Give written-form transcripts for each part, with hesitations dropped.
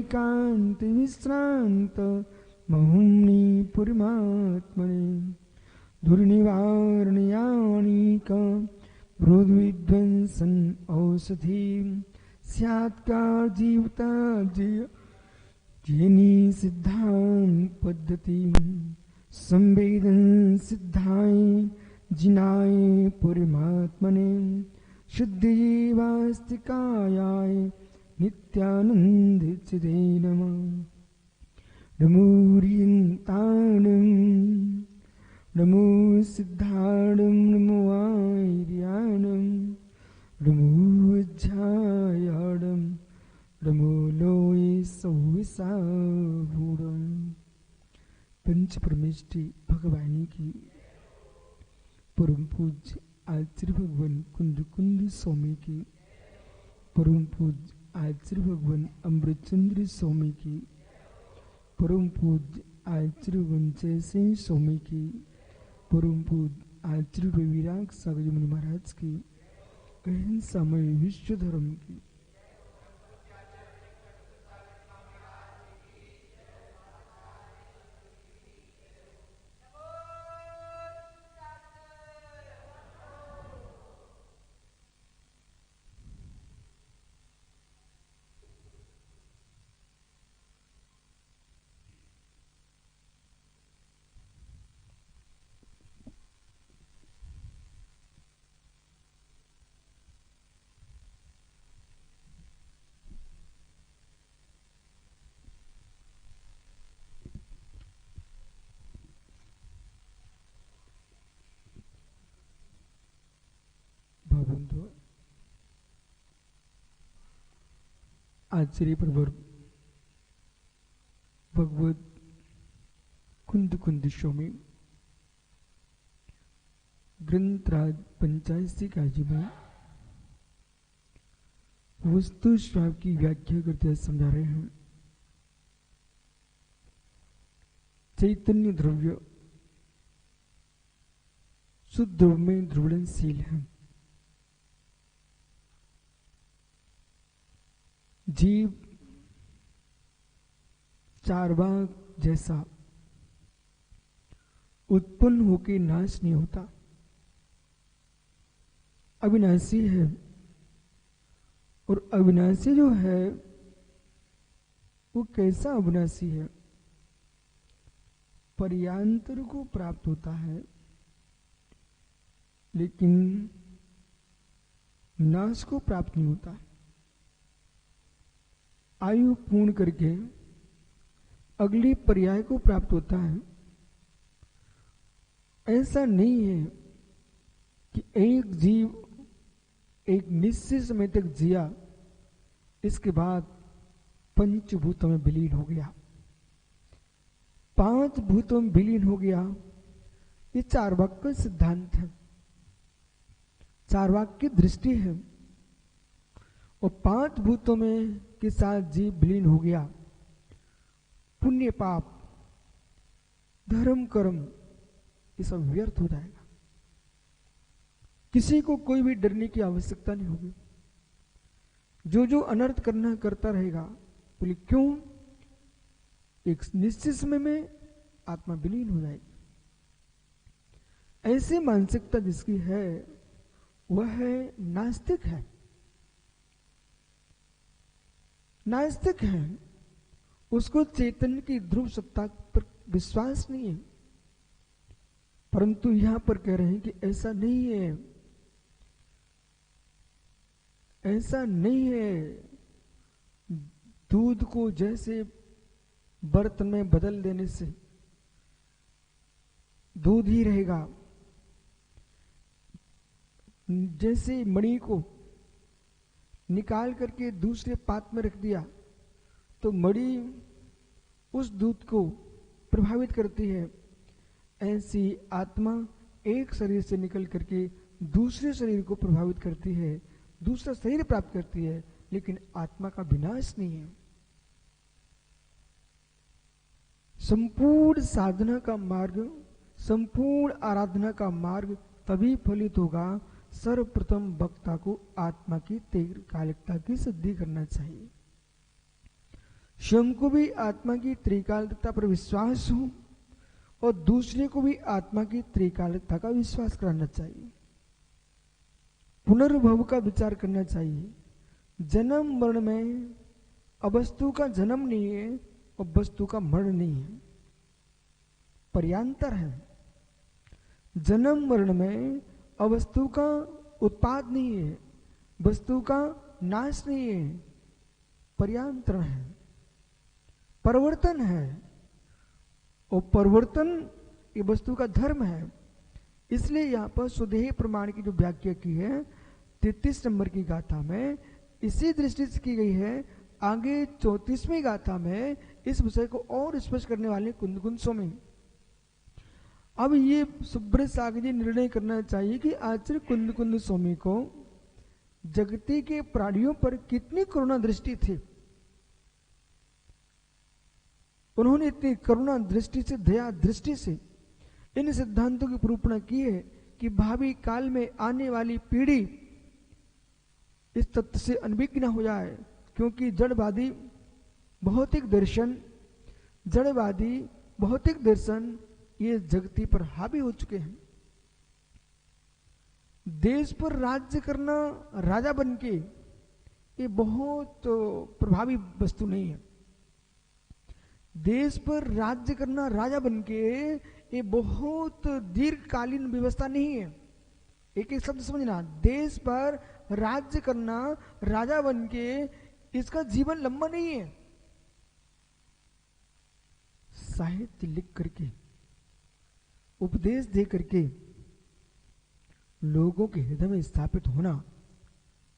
एकांत विश्रांत महुम्नि पुरमात्मने दुर्निवारणयानिक ब्रोधविध्वंसन औषधि स्यात्कार जीवता जेनी सिद्धांत पद्धति संवेदन सिद्धाय जिनाय पुरमात्मने शुद्धि जीवास्तिकायाय नित्यानंद चिदे नमः नमोरियंताणं नमो सिद्धाणं नमो आर्याणं नमो वज्रायाणं नमो लोये सौविसाभूडं। पंच परमेष्टि भगवानी की परम पूज्य आचार्य भगवान कुंद कुंद स्वामी की परम पूज्य आचार्य भगवान अमृतचंद्र स्वामी की परम पूज्य आचार्य वंचय सिंह स्वामी की परम पूज्य आचार्य विराग सागर मुनि महाराज की अहिंसामय विश्व धर्म की आचार्य प्रवर भगवत कुंद कुंद स्वामी ग्रंथराज पंचायती काजी में वस्तु श्राव की व्याख्या करते समझा रहे हैं। चैतन्य द्रव्य शुद्ध द्रव्य में ध्रुवणशील है। जीव चारवाक जैसा उत्पन्न होकर नाश नहीं होता, अविनाशी है। और अविनाशी जो है वो कैसा अविनाशी है? पर्यांतर को प्राप्त होता है लेकिन नाश को प्राप्त नहीं होता। आयु पूर्ण करके अगली पर्याय को प्राप्त होता है। ऐसा नहीं है कि एक जीव एक निश्चित समय तक जिया, इसके बाद पंचभूतों में विलीन हो गया, पांच भूतों में विलीन हो गया। ये चारवाक का सिद्धांत है, चारवाक की दृष्टि है। और पांच भूतों में के साथ जीव विलीन हो गया, पुण्य पाप धर्म कर्म ये सब व्यर्थ हो जाएगा। किसी को कोई भी डरने की आवश्यकता नहीं होगी। जो जो अनर्थ करना करता रहेगा। बोले क्यों? एक निश्चित समय में आत्मा विलीन हो जाएगी। ऐसी मानसिकता जिसकी है वह है नास्तिक है। नास्तिक है, उसको चैतन्य की ध्रुव सत्ता पर विश्वास नहीं है। परंतु यहां पर कह रहे हैं कि ऐसा नहीं है, ऐसा नहीं है। दूध को जैसे बर्तन में बदल देने से दूध ही रहेगा, जैसे मणि को निकाल करके दूसरे पात्र में रख दिया तो मणि उस दूध को प्रभावित करती है। ऐसी आत्मा एक शरीर से निकल करके दूसरे शरीर को प्रभावित करती है, दूसरा शरीर प्राप्त करती है, लेकिन आत्मा का विनाश नहीं है। संपूर्ण साधना का मार्ग, संपूर्ण आराधना का मार्ग तभी फलित होगा सर्वप्रथम वक्ता को आत्मा की दीर्घकालिकता की सिद्धि करना चाहिए। स्वयं को भी आत्मा की त्रिकालिकता पर विश्वास हो और दूसरे को भी आत्मा की त्रिकालिकता का विश्वास कराना चाहिए। पुनर्भव का विचार करना चाहिए। जन्म मरण में अवस्तु का जन्म नहीं है और वस्तु का मरण नहीं है, पर्यांतर है। जन्म मरण में अवस्तु का उत्पाद नहीं है, वस्तु का नाश नहीं है, पर्यांतरण है, परिवर्तन है। और परिवर्तन ये वस्तु का धर्म है। इसलिए यहां पर स्वदेह प्रमाण की जो व्याख्या की है 33 नंबर की गाथा में इसी दृष्टि से की गई है। आगे 34वीं गाथा में इस विषय को और स्पष्ट करने वाले कुंद कुंद स्वामी। अब ये सुब्रत सागर जी निर्णय करना चाहिए कि आचार्य कुंद कुंद स्वामी को जगती के प्राणियों पर कितनी करुणा दृष्टि थी। उन्होंने इतनी करुणा दृष्टि से, दया दृष्टि से इन सिद्धांतों की निरूपण की है कि भावी काल में आने वाली पीढ़ी इस तत्व से अनभिज्ञ हो जाए। क्योंकि जड़वादी भौतिक दर्शन ये जगती पर हावी हो चुके हैं। देश पर राज्य करना राजा बनके ये बहुत प्रभावी वस्तु नहीं है। देश पर राज्य करना राजा बनके ये बहुत दीर्घकालीन व्यवस्था नहीं है। एक एक शब्द समझना, देश पर राज्य करना राजा बनके इसका जीवन लंबा नहीं है। साहित्य लिख करके, उपदेश दे करके लोगों के हृदय में स्थापित होना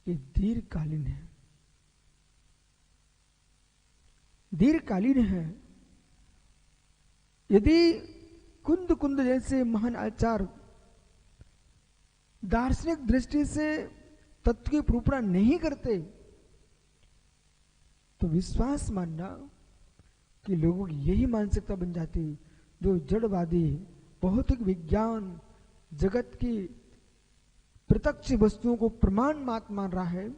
ये दीर्घकालीन है, दीर्घकालीन है। यदि कुंद कुंद जैसे महान आचार्य दार्शनिक दृष्टि से तत्व की निरूपण नहीं करते तो विश्वास मानना कि लोगों की यही मानसिकता बन जाती जो जड़वादी भौतिक विज्ञान जगत की प्रत्यक्ष वस्तुओं को प्रमाण मात्र मान रहा है।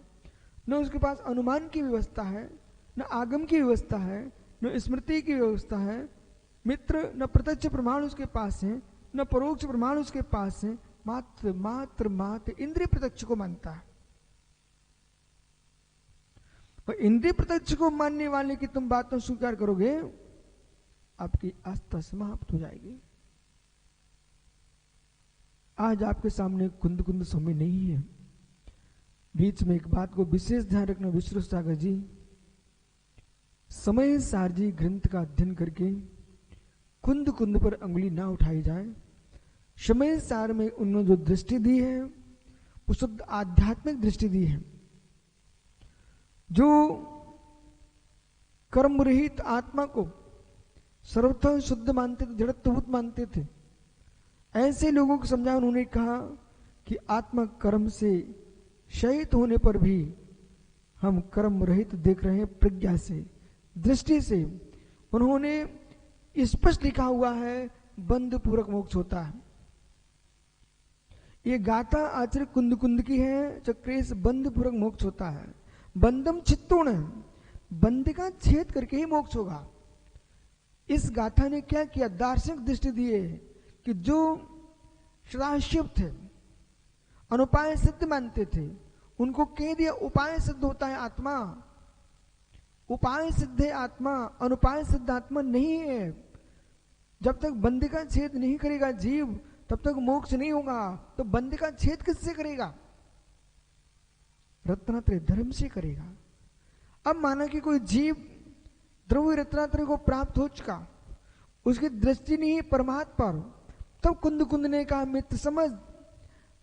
न उसके पास अनुमान की व्यवस्था है, न आगम की व्यवस्था है, न स्मृति की व्यवस्था है। मित्र न प्रत्यक्ष प्रमाण उसके पास है, न परोक्ष प्रमाण उसके पास है। मात्र मात्र मात्र इंद्रिय प्रत्यक्ष को मानता है। और इंद्रिय प्रत्यक्ष को मानने वाले की तुम बातों स्वीकार करोगे, आपकी आस्था समाप्त हो जाएगी। आज आपके सामने कुंद कुंद स्वामी नहीं है। बीच में एक बात को विशेष ध्यान रखना, विश्रुत सागर जी समय सार जी ग्रंथ का अध्ययन करके कुंद कुंद पर अंगुली ना उठाई जाए। समय सार में उन्होंने जो दृष्टि दी है वो शुद्ध आध्यात्मिक दृष्टि दी है। जो कर्म रहित आत्मा को सर्वथा शुद्ध मानते थे, जड़त्वभूत मानते थे, ऐसे लोगों को समझा। उन्होंने कहा कि आत्मा कर्म से शहीद होने पर भी हम कर्म रहित देख रहे हैं, प्रज्ञा से, दृष्टि से। उन्होंने स्पष्ट लिखा हुआ है बंध पूर्वक मोक्ष होता है। ये गाथा आचार्य कुंद कुंद की है। चक्रेश बंध पूर्वक मोक्ष होता है। बंधम चित्तोण, बंध का छेद करके ही मोक्ष होगा। इस गाथा ने क्या किया, दार्शनिक दृष्टि दी है कि जो सदाशिव थे, अनुपाय सिद्ध मानते थे, उनको कह दिया उपाय सिद्ध होता है आत्मा। उपाय सिद्ध है आत्मा, अनुपाय सिद्ध आत्मा नहीं है। जब तक बंध का छेद नहीं करेगा जीव, तब तक मोक्ष नहीं होगा। तो बंध का छेद किससे करेगा? रत्नात्रय धर्म से करेगा। अब माना कि कोई जीव द्रव्य रत्नात्रय को प्राप्त हो चुका, उसकी दृष्टि नहीं है परमात्मा पर, तब कुंद कुंद ने कहा मित्र समझ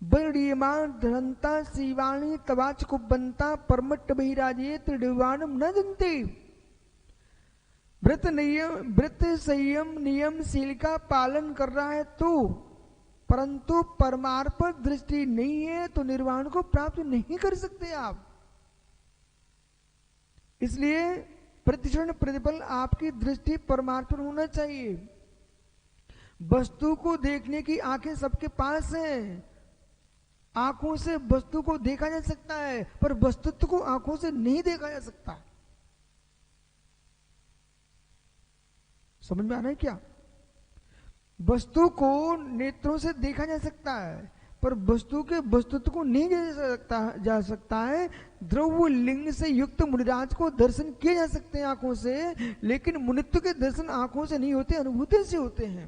बड़ीमान धनता शिवाणी तवाच को बनता परमट बहिराजे त्रिडिवाणम न जनते। व्रत संयम नियमशील का पालन कर रहा है तो, परंतु परमार्पण दृष्टि नहीं है तो निर्वाण को प्राप्त नहीं कर सकते आप। इसलिए प्रतिक्षण प्रतिपल आपकी दृष्टि परमार्पण होना चाहिए। वस्तु को देखने की आंखें सबके पास हैं। आंखों से वस्तु को देखा जा सकता है, पर वस्तुत्व को आंखों से नहीं देखा जा सकता। समझ में आ रहा है क्या? वस्तु को नेत्रों से देखा जा सकता है, पर वस्तु के वस्तुत्व को नहीं जा सकता है। द्रव्य लिंग से युक्त मुनिराज को दर्शन किए जा सकते हैं आंखों से, लेकिन मुनित्व के दर्शन आंखों से नहीं होते, अनुभूति से होते हैं।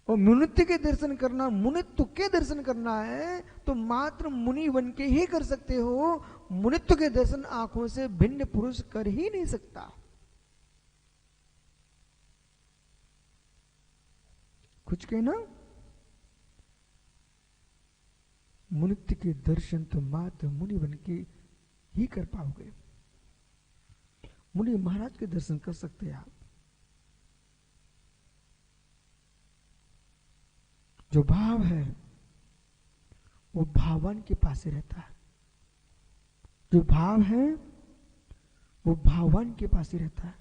और मुनित्व के दर्शन करना, मुनित्व के दर्शन करना है तो मात्र मुनि बन के ही कर सकते हो। मुनित्व के दर्शन आंखों से भिन्न पुरुष कर ही नहीं सकता। कुछ कहना, मुनित्व के दर्शन तो मात्र मुनि बन के ही कर पाओगे। मुनि महाराज के दर्शन कर सकते हैं आप। जो भाव है वो भाववान के पास ही रहता है। जो भाव है वो भाववान के पास ही रहता है।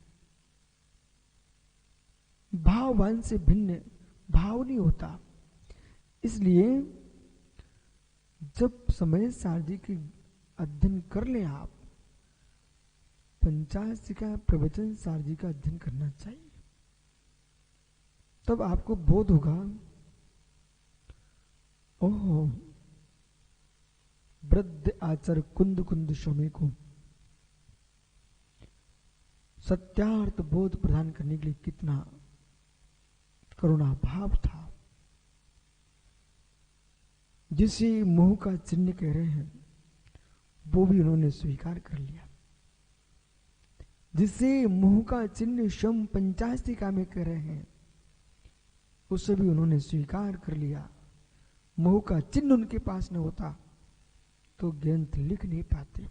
भाववान से भिन्न भाव नहीं होता। इसलिए जब समय सारथी की अध्ययन कर लें आप, पंचाशिका प्रवचन सारथी का अध्ययन करना चाहिए। तब आपको बोध होगा, ओहो वृद्ध आचार कुंद कुंद स्वामी को सत्यार्थ बोध प्रदान करने के लिए कितना करुणा भाव था। जिसे मोह का चिन्ह कह रहे हैं वो भी उन्होंने स्वीकार कर लिया। जिसे मोह का चिन्ह स्वयं पंचाशिका में कह रहे हैं उसे भी उन्होंने स्वीकार कर लिया। मोह का चिन्ह उनके पास न होता तो ग्रंथ लिख नहीं पाते।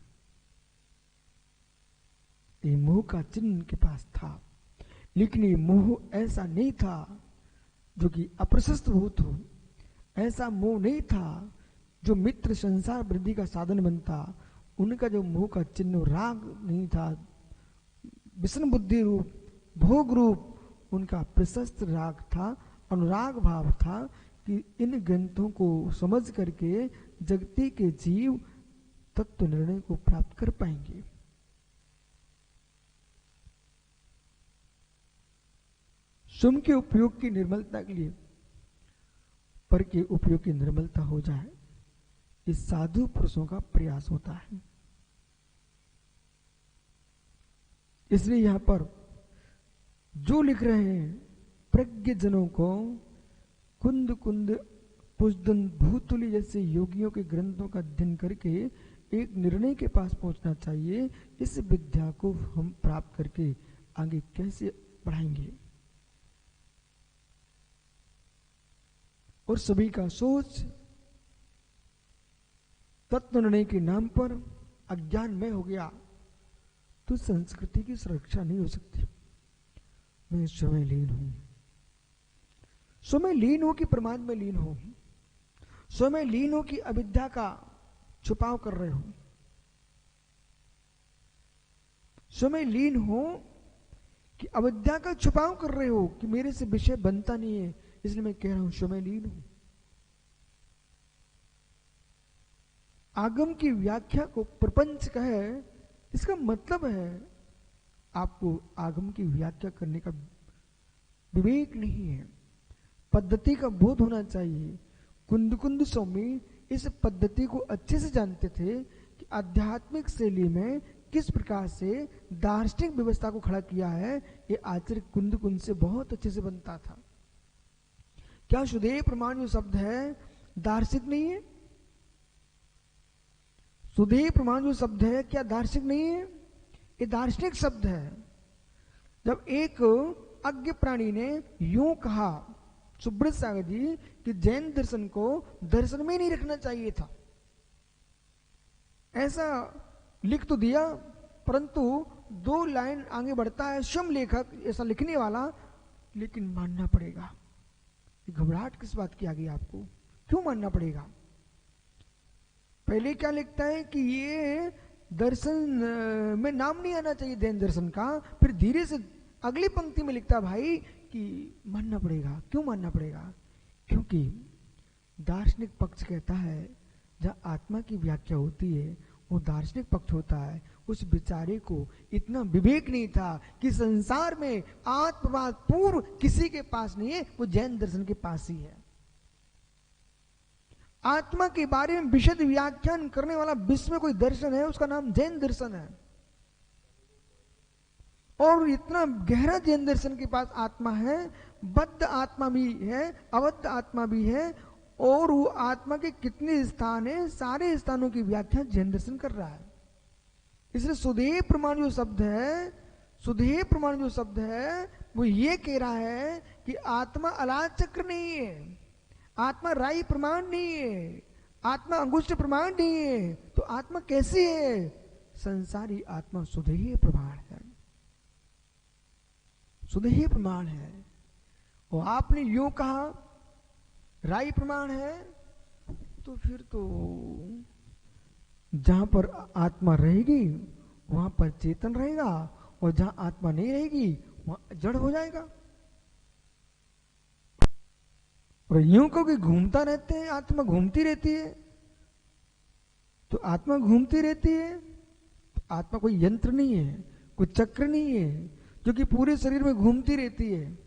ये मोह का चिन्ह उनके पास था, लेकिन ये मोह ऐसा नहीं था जो कि अप्रशस्त भूत हो। ऐसा मोह नहीं था जो मित्र संसार वृद्धि का साधन बनता। उनका जो मोह का चिन्ह राग नहीं था, विष्णु बुद्धि रूप भोग रूप उनका प्रशस्त राग था, अनुराग भाव था कि इन ग्रंथों को समझ करके जगती के जीव तत्व निर्णय को प्राप्त कर पाएंगे। स्वयं के उपयोग की निर्मलता के लिए पर के उपयोग की निर्मलता हो जाए, इस साधु पुरुषों का प्रयास होता है। इसलिए यहां पर जो लिख रहे हैं, प्रज्ञ जनों को कुंद कुंद पुष्दन भूतुली जैसे योगियों के ग्रंथों का अध्ययन करके एक निर्णय के पास पहुंचना चाहिए। इस विद्या को हम प्राप्त करके आगे कैसे बढ़ाएंगे। और सभी का सोच तत्व निर्णय के नाम पर अज्ञान में हो गया तो संस्कृति की सुरक्षा नहीं हो सकती। मैं स्वयं लीन हूं, स्वयं लीन हो कि प्रमाद में लीन हो, स्वयं लीन हो कि अविद्या का छुपाव कर रहे हो, स्वयं लीन हो कि अविद्या का छुपाव कर रहे हो कि मेरे से विषय बनता नहीं है, इसलिए मैं कह रहा हूं स्वयं लीन हूं। आगम की व्याख्या को प्रपंच कहे, इसका मतलब है आपको आगम की व्याख्या करने का विवेक नहीं है, पद्धति का बोध होना चाहिए। कुंद कुंद स्वामी इस पद्धति को अच्छे से जानते थे कि आध्यात्मिक शैली में किस प्रकार से दार्शनिक व्यवस्था को खड़ा किया है। ये आचार्य कुंद कुंद से बहुत अच्छे से बनता था। क्या सुदेव प्रमाण जो शब्द है दार्शनिक नहीं है? सुदेव प्रमाण जो शब्द है क्या दार्शनिक नहीं है? ये दार्शनिक शब्द है। जब एक अज्ञ प्राणी ने यूं कहा सुब्रत सागर जी कि जैन दर्शन को दर्शन में नहीं रखना चाहिए था, ऐसा लिख तो दिया, परंतु 2 लाइन आगे बढ़ता है स्वयं लेखक ऐसा लिखने वाला, लेकिन मानना पड़ेगा। घबराहट किस बात की आ गई आपको? क्यों मानना पड़ेगा? पहले क्या लिखता है कि ये दर्शन में नाम नहीं आना चाहिए जैन दर्शन का, फिर धीरे से अगली पंक्ति में लिखता भाई कि मानना पड़ेगा। क्यों मानना पड़ेगा? क्योंकि दार्शनिक पक्ष कहता है जहाँ आत्मा की व्याख्या होती है वो दार्शनिक पक्ष होता है, उस बेचारे को इतना विवेक नहीं था कि संसार में आत्मवाद पूर्व किसी के पास नहीं है, वो जैन दर्शन के पास ही है। आत्मा के बारे में विशद व्याख्यान करने वाला विश्व में कोई दर्शन है, उसका नाम जैन दर्शन है। और इतना गहरा जैन दर्शन के पास आत्मा है, बद्ध आत्मा भी है, अबद्ध आत्मा भी है, और वो आत्मा के कितने स्थान है, सारे स्थानों की व्याख्या जैन दर्शन कर रहा है। इसलिए सुधेय प्रमाण जो शब्द है, सुधेय प्रमाण जो शब्द है, वो ये कह रहा है कि आत्मा अलाद चक्र नहीं है, आत्मा राई प्रमाण नहीं है, आत्मा अंगुष्ठ प्रमाण नहीं है। तो आत्मा कैसी है? संसारी आत्मा सुधेय प्रमाण है, सुधेय प्रमाण है। और आपने यूं कहा राई प्रमाण है, तो फिर तो जहां पर आत्मा रहेगी वहां पर चेतन रहेगा, और जहां आत्मा नहीं रहेगी वहां जड़ हो जाएगा। और यूं को कि घूमता रहते हैं, आत्मा घूमती रहती है, तो आत्मा घूमती रहती है, तो आत्मा कोई यंत्र नहीं है, कोई चक्र नहीं है जो कि पूरे शरीर में घूमती रहती है।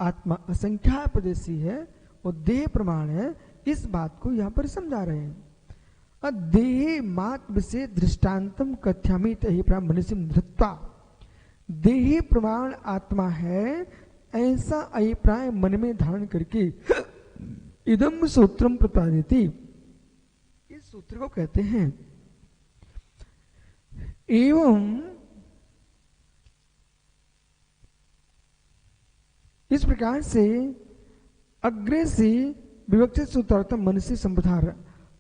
आत्मा असंख्या प्रदेशी है और देह प्रमाण है। इस बात को यहां पर समझा रहे हैं। देह मात्र से दृष्टांतम कथ्यामि तहि ब्राह्मणस्य धृत्वा, देह प्रमाण आत्मा है, ऐसा अभिप्राय मन में धारण करके इदम सूत्रम प्रतिपादिति, इस सूत्र को कहते हैं। एवं इस प्रकार से अग्रे से विवक्षित सूत्रार्थम मन से संबधार,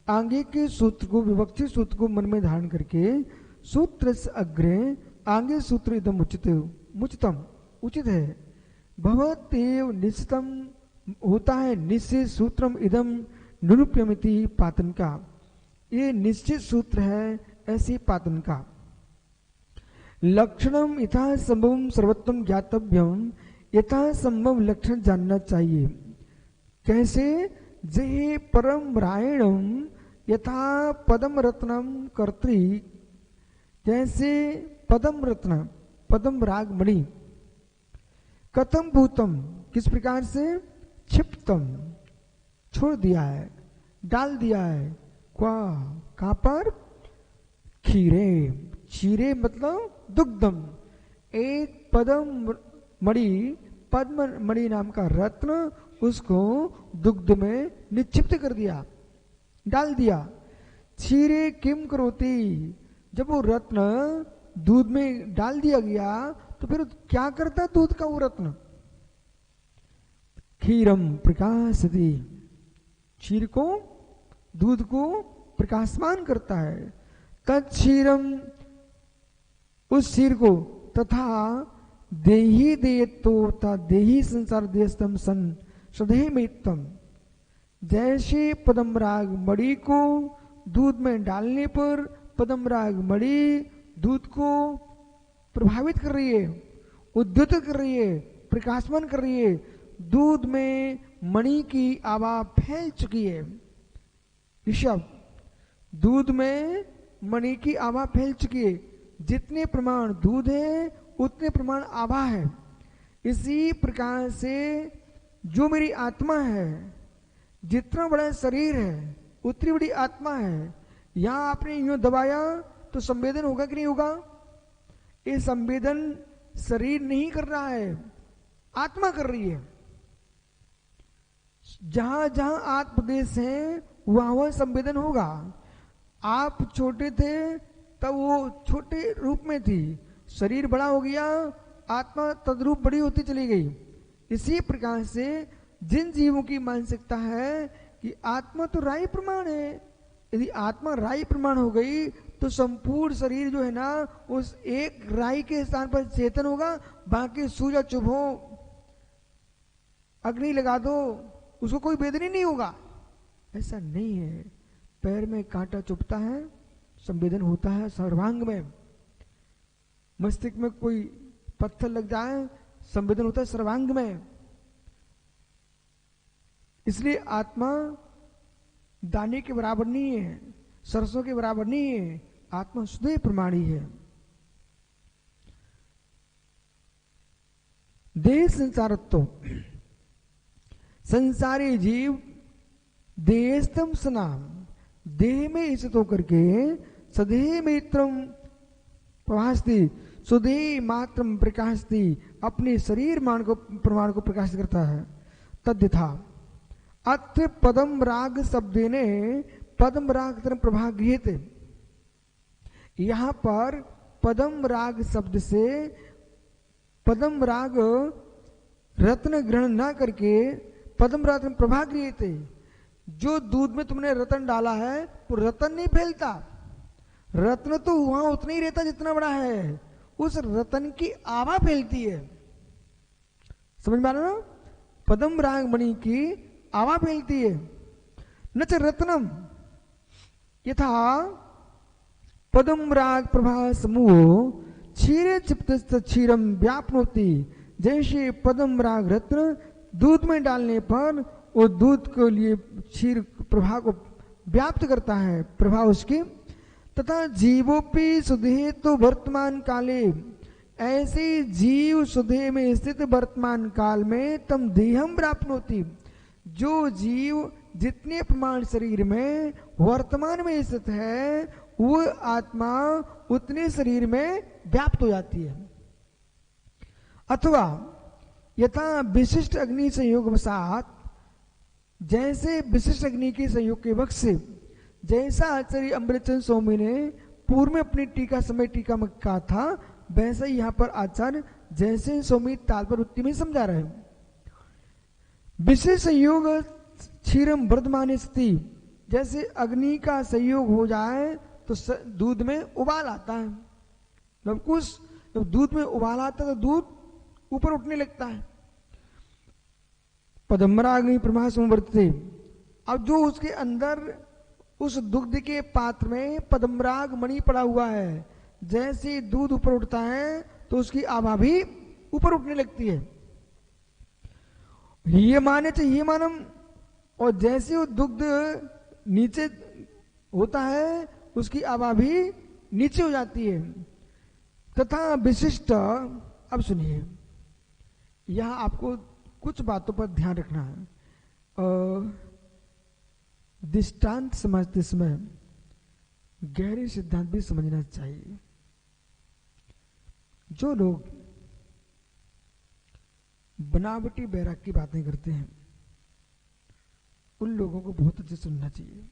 आगे के सूत्र को, विवक्षित सूत्र को मन में धारण करके सूत्र से अग्रे आगे सूत्र इदम उचितम उचित है। भवतेव निश्चितम होता है निश्चित सूत्रम इदम निरूप्यमिति पातन का, ये निश्चित सूत्र है ऐसी पातन का। लक्षणम यथा संभव सर्वोत्तम ज्ञातव्यम, यथा संभव लक्षण जानना चाहिए। कैसे? जे परम रायणम यथा पदम रत्नम कर्त्री, जैसे पदम रत्न, पदम राग मणि, कथम भूतम किस प्रकार से, क्षिप्तम छोड़ दिया है, डाल दिया है, कहां पर, खीरे, क्षीरे मतलब दुग्धम, एक पदम मणि, पद्म मणि नाम का रत्न, उसको दुग्ध में निक्षिप्त कर दिया, डाल दिया। क्षीरे किम करोति, जब वो रत्न दूध में डाल दिया गया तो फिर क्या करता दूध का वो रत्न, क्षीरम प्रकाशति, क्षीर को, दूध को प्रकाशमान करता है। तत्क्षीरम, उस क्षीर को, तथा देही देयत्तो, देही संसार देस्तम सन सदैह मेत्तम, जैसे पदमराग मणि को दूध में डालने पर पदमराग मणि दूध को प्रभावित कर रही है, उद्युत कर रही है, प्रकाशमान कर रही है, दूध में मणि की आभा फैल चुकी है। ऋषभ, दूध में मणि की आभा फैल चुकी है, जितने प्रमाण दूध है उतने प्रमाण आभा है। इसी प्रकार से जो मेरी आत्मा है, जितना बड़ा शरीर है उतनी बड़ी आत्मा है। यहां आपने यूं दबाया तो संवेदन होगा कि नहीं होगा? ये संवेदन शरीर नहीं कर रहा है, आत्मा कर रही है। जहां जहां आत्मदेश है वहां वह संवेदन होगा। आप छोटे थे तब वो छोटे रूप में थी, शरीर बड़ा हो गया, आत्मा तद्रूप बड़ी होती चली गई। इसी प्रकार से जिन जीवों की मानसिकता है कि आत्मा तो राई प्रमाण है, यदि आत्मा राई प्रमाण हो गई तो संपूर्ण शरीर जो है ना उस एक राई के स्थान पर चेतन होगा, बाकी सूजा चुभो, अग्नि लगा दो, उसको कोई वेदना नहीं होगा। ऐसा नहीं है। पैर में कांटा चुभता है, संवेदन होता है सर्वांग में। मस्तिष्क में कोई पत्थर लग जाए, संवेदन होता है सर्वांग में। इसलिए आत्मा दाने के बराबर नहीं है। सरसों के बराबर नहीं है, आत्मा स्वयं प्रमाणी है। देह संसारत्व, संसारी जीव देहस्तम सनाम, देह में स्थित होकर के सदेह मित्रम प्रभासती, सुदेह मात्रम प्रकाशती, अपने शरीर प्रमाण को प्रकाशित करता है। तद्यथा अत्र पदम राग शब्दे ने पदम राग प्रभा गृहते, यहां पर पदम राग शब्द से पदम राग रत्न ग्रहण ना करके पदम राग प्रभा गृहते, जो दूध में तुमने रतन डाला है वो रतन नहीं फैलता, रत्न तो वहां उतना ही रहता जितना बड़ा है, उस रतन की आभा फैलती है। समझ में आ रहा ना? पदम राग मणि की आभा फैलती है। न च रत्नम यथा पदम राग प्रभा समूह क्षीरे चिप्त क्षीरम व्यापनोति, जैसे पदम राग रत्न दूध में डालने पर वो दूध के लिए क्षीर प्रभा को व्याप्त करता है, प्रभाव उसकी। तथा जीवोपि सुदेह तो वर्तमान काले, ऐसे जीव सुदेह में स्थित वर्तमान काल में तम देहम प्राप्नोति, जो जीव जितने प्रमाण शरीर में वर्तमान में स्थित है वो आत्मा उतने शरीर में व्याप्त हो जाती है। अथवा यथा विशिष्ट अग्नि संयोग वसात, जैसे विशिष्ट अग्नि के संयोग के वक्त से, जैसा आचार्य अमृतचंद स्वामी ने पूर्व में अपनी टीका समय टीका में कहा था, वैसा ही यहां पर आचार्य जैसे स्वामी तात्पर्य वृत्ति में समझा रहे हैं। विशेष संयोग क्षीरम वर्धमान स्थिति, जैसे अग्नि का संयोग हो जाए तो दूध में उबाल आता है, जब दूध में उबाल आता है तो दूध ऊपर उठने लगता है। पदमराग्नि प्रभा संवर्तते, अब जो उसके अंदर उस दुग्ध के पात्र में पदमराग मणि पड़ा हुआ है, जैसे दूध ऊपर उठता है तो उसकी आभा भी ऊपर उठने लगती है। ये माने चाहिए मानम, और जैसे वो दुग्ध नीचे होता है उसकी आभा भी नीचे हो जाती है। तथा विशिष्ट, अब सुनिए यहां आपको कुछ बातों पर ध्यान रखना है। दृष्टांत समझते समय गहरे सिद्धांत भी समझना चाहिए। जो लोग बनावटी बैराग की बातें करते हैं उन लोगों को बहुत अच्छे सुनना चाहिए।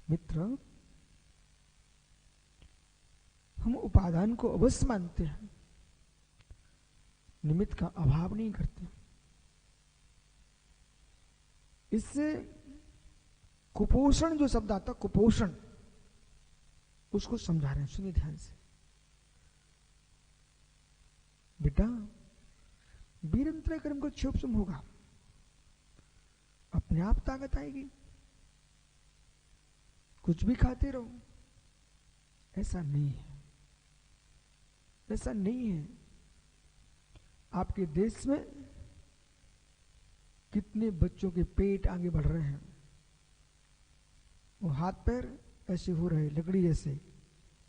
मित्र, हम उपादान को अवश्य मानते हैं, निमित्त का अभाव नहीं करते। इससे कुपोषण जो शब्द आता, कुपोषण, उसको समझा रहे हैं, सुनिए ध्यान से। बेटा, वीरंत्र कर्म को क्षोभसम होगा, अपने आप ताकत आएगी, कुछ भी खाते रहो। ऐसा नहीं है, ऐसा नहीं है। आपके देश में कितने बच्चों के पेट आगे बढ़ रहे हैं, वो हाथ पैर ऐसे हो रहे लकड़ी जैसे,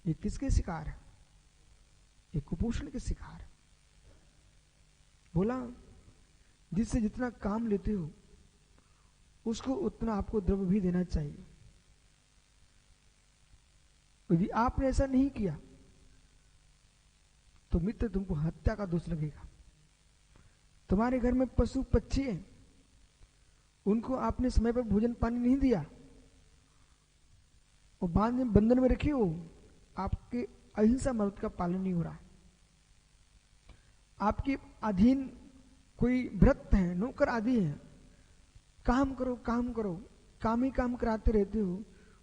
ये किसके शिकार है? ये कुपोषण के शिकार है। बोला जिससे जितना काम लेते हो उसको उतना आपको द्रव्य भी देना चाहिए। यदि आपने ऐसा नहीं किया तो मित्र तुमको हत्या का दोष लगेगा। तुम्हारे घर में पशु पक्षी हैं, उनको आपने समय पर भोजन पानी नहीं दिया और बंधन में रखे हो, आपके अहिंसा मर्द का पालन नहीं हो रहा। आपके अधीन कोई व्रत है, नौकर आदि है, काम करो काम करो, काम ही काम कराते रहते हो,